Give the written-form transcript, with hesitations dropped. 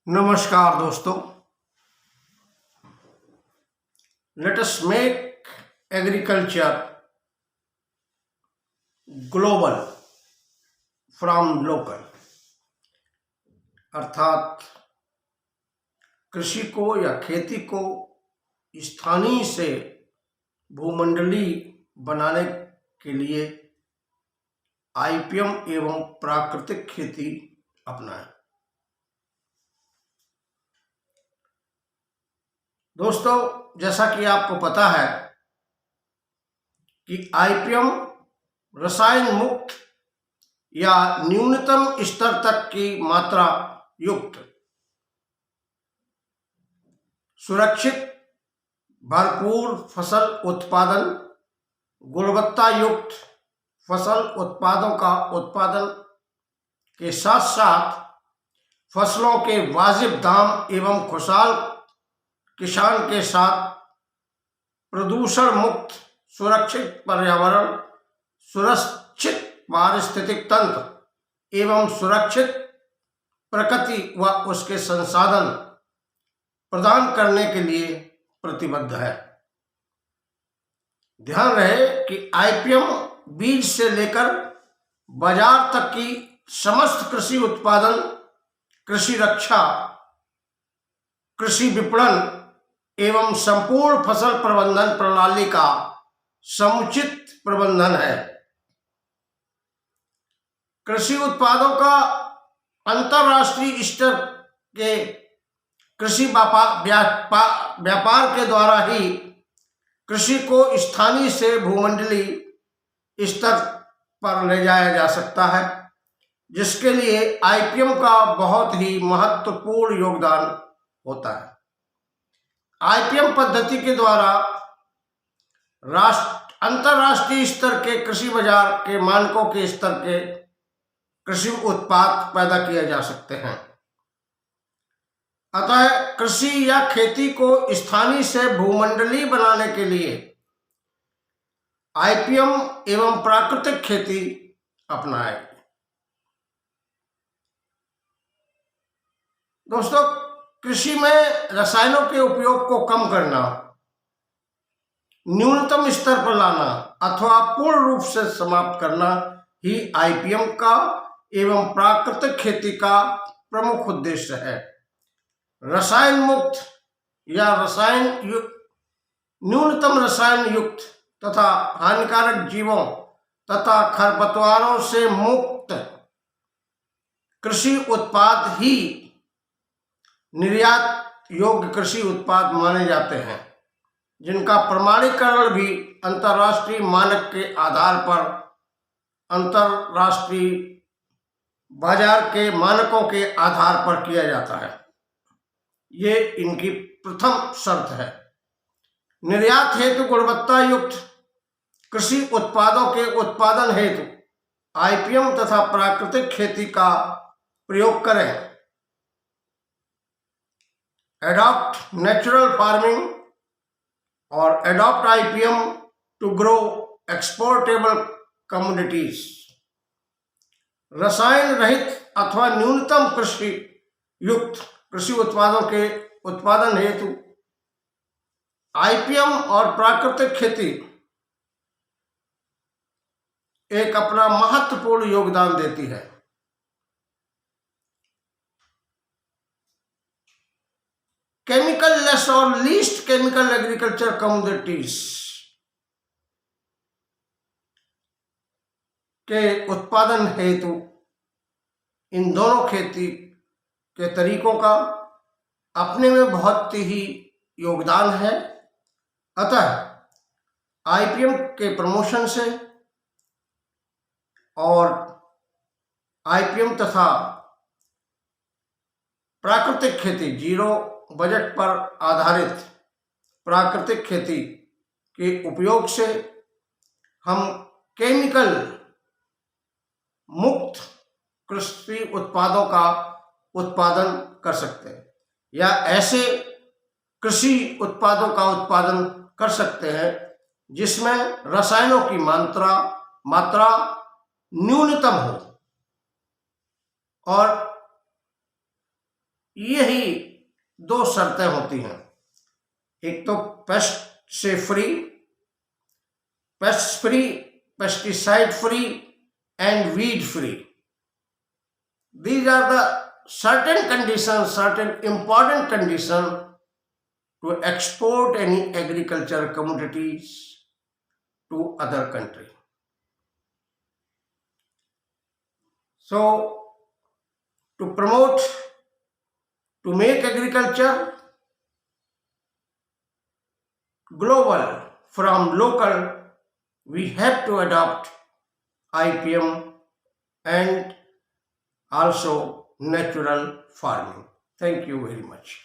नमस्कार दोस्तों, let us make agriculture global from local. अर्थात कृषि को या खेती को स्थानीय से भूमंडलीय बनाने के लिए आईपीएम एवं प्राकृतिक खेती अपनाएं। दोस्तों, जैसा कि आपको पता है कि आईपीएम रसायन मुक्त या न्यूनतम स्तर तक की मात्रा युक्त सुरक्षित भरपूर फसल उत्पादन, गुणवत्ता युक्त फसल उत्पादों का उत्पादन के साथ साथ फसलों के वाजिब दाम एवं खुशहाल किसान के साथ प्रदूषण मुक्त सुरक्षित पर्यावरण, सुरक्षित पारिस्थितिक तंत्र एवं सुरक्षित प्रकृति व उसके संसाधन प्रदान करने के लिए प्रतिबद्ध है। ध्यान रहे कि आईपीएम बीज से लेकर बाजार तक की समस्त कृषि उत्पादन, कृषि रक्षा, कृषि विपणन एवं संपूर्ण फसल प्रबंधन प्रणाली का समुचित प्रबंधन है। कृषि उत्पादों का अंतरराष्ट्रीय स्तर के कृषि व्यापार के द्वारा ही कृषि को स्थानीय से भूमंडलीय स्तर पर ले जाया जा सकता है, जिसके लिए आईपीएम का बहुत ही महत्वपूर्ण योगदान होता है। आईपीएम पद्धति के द्वारा अंतरराष्ट्रीय स्तर के कृषि बाजार के मानकों के स्तर के कृषि उत्पाद पैदा किए जा सकते हैं। अतः कृषि या खेती को स्थानीय से भूमंडलीय बनाने के लिए आईपीएम एवं प्राकृतिक खेती अपनाएं। दोस्तों, कृषि में रसायनों के उपयोग को कम करना, न्यूनतम स्तर पर लाना अथवा पूर्ण रूप से समाप्त करना ही आईपीएम का एवं प्राकृतिक खेती का प्रमुख उद्देश्य है। रसायन मुक्त या न्यूनतम रसायन युक्त तथा हानिकारक जीवों तथा खरपतवारों से मुक्त कृषि उत्पाद ही निर्यात योग्य कृषि उत्पाद माने जाते हैं, जिनका प्रमाणीकरण भी अंतर्राष्ट्रीय मानक के आधार पर अंतर्राष्ट्रीय बाजार के मानकों के आधार पर किया जाता है। ये इनकी प्रथम शर्त है। निर्यात हेतु गुणवत्ता युक्त कृषि उत्पादों के उत्पादन हेतु आईपीएम तथा प्राकृतिक खेती का प्रयोग करें। एडॉप्ट नेचुरल फार्मिंग और adopt IPM to grow exportable commodities. रसायन रहित अथवा न्यूनतम कृषि युक्त कृषि उत्पादों के उत्पादन हेतु आईपीएम और प्राकृतिक खेती एक अपना महत्वपूर्ण योगदान देती है। केमिकल लेस और लीस्ट केमिकल एग्रीकल्चर कमोडिटीज के उत्पादन हेतु इन दोनों खेती के तरीकों का अपने में बहुत ही योगदान है। अतः आईपीएम के प्रमोशन से और आईपीएम तथा प्राकृतिक खेती, जीरो बजट पर आधारित प्राकृतिक खेती के उपयोग से हम केमिकल मुक्त कृषि उत्पादों का उत्पादन कर सकते हैं या ऐसे कृषि उत्पादों का उत्पादन कर सकते हैं जिसमें रसायनों की मात्रा न्यूनतम हो और यही दो शर्तें होती हैं। एक तो पेस्ट से free, paste free, pesticide free and weed free. These are the certain conditions, certain important conditions to export any agricultural commodities to other country. So, to promote, to make agriculture global from local, we have to adopt IPM and also natural farming. Thank you very much.